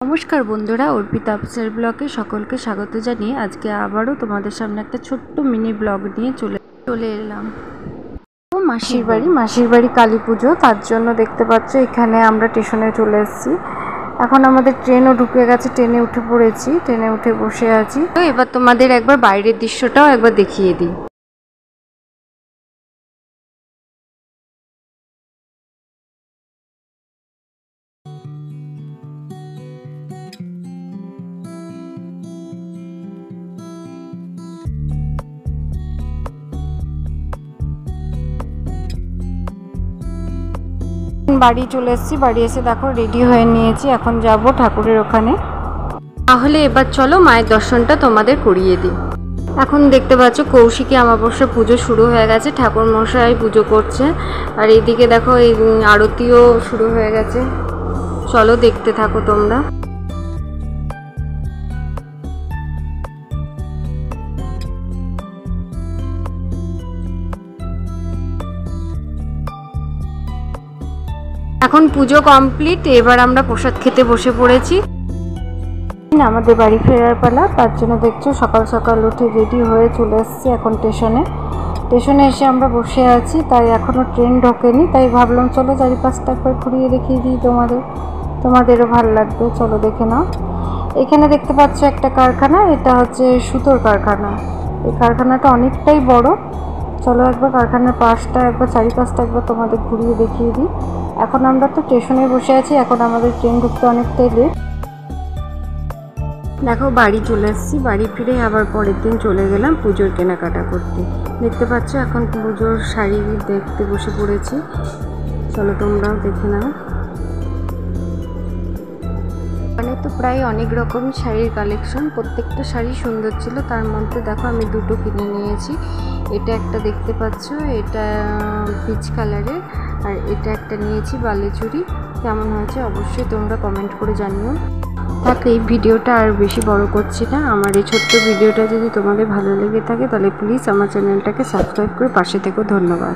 নমস্কার বন্ধুরা, অর্পিতা আপসের ব্লগে সকলকে স্বাগত জানিয়ে আজকে আবারও তোমাদের সামনে একটা ছোট্ট মিনি ব্লগ নিয়ে চলে এলাম। মাসির বাড়ি কালী পুজো, তার জন্য দেখতে পাচ্ছ এখানে আমরা স্টেশনে চলে এসেছি। এখন আমাদের ট্রেনও ঢুকে গেছে, ট্রেনে উঠে পড়েছি, ট্রেনে উঠে বসে আছি। তো এবার তোমাদের একবার বাইরের দৃশ্যটাও একবার দেখিয়ে দিই। বাড়ি চলে এসেছি, বাড়ি এসে দেখো রেডি হয়ে নিয়েছি, এখন যাব ঠাকুরের ওখানে। তাহলে এবার চলো মায়ের দর্শনটা তোমাদের করিয়ে দিই। এখন দেখতে পাচ্ছ কৌশিকী অমাবস্যা পুজো শুরু হয়ে গেছে, ঠাকুর মশাই পুজো করছে, আর এইদিকে দেখো এই আরতিও শুরু হয়ে গেছে। চলো দেখতে থাকো তোমরা। এখন পুজো কমপ্লিট, এবার আমরা প্রসাদ খেতে বসে পড়েছি। আমাদের বাড়ি ফেরার পালা, তার জন্য দেখছো সকাল সকাল উঠে রেডি হয়ে চলে এসেছি এখন স্টেশনে এসে আমরা বসে আছি। তাই এখনও ট্রেন ঢোকেনি, তাই ভাবলাম চলো চারিপাশটা একবার ঘুরিয়ে দেখিয়ে দিই তোমাদেরও ভালো লাগবে। চলো দেখে নাও। এখানে দেখতে পাচ্ছ একটা কারখানা, এটা হচ্ছে সুতোর কারখানা। এই কারখানাটা অনেকটাই বড়। চলো একবার কারখানার পাশটা একবার চারিপাশটা একবার তোমাদের ঘুরিয়ে দেখিয়ে দিই। এখন আমরা তো স্টেশনে বসে আছি, এখন আমাদের ট্রেন ঢুকতে অনেকটাই লেট। দেখো বাড়ি চলে এসেছি, বাড়ি ফিরে আবার পরের দিন চলে গেলাম পুজোর কেনাকাটা করতে। দেখতে পাচ্ছ এখন পুজোর শাড়ি দেখতে বসে পড়েছি, চলো তোমরাও দেখে নাও। মানে তো প্রায় অনেক রকম শাড়ির কালেকশন, প্রত্যেকটা শাড়ি সুন্দর ছিল। তার মধ্যে দেখো আমি দুটো কিনে নিয়েছি। এটা একটা দেখতে পাচ্ছ, এটা পিচ কালারের, আর এটা একটা নিয়েছি বালিচুরি। কেমন হয়েছে অবশ্যই তোমরা কমেন্ট করে জানিও। তাকে এই ভিডিওটা আর বেশি বড় করছি না। আমার এই ছোট্ট ভিডিওটা যদি তোমাদের ভালো লেগে থাকে তাহলে প্লিজ আমার চ্যানেলটাকে সাবস্ক্রাইব করে পাশে থেকো। ধন্যবাদ।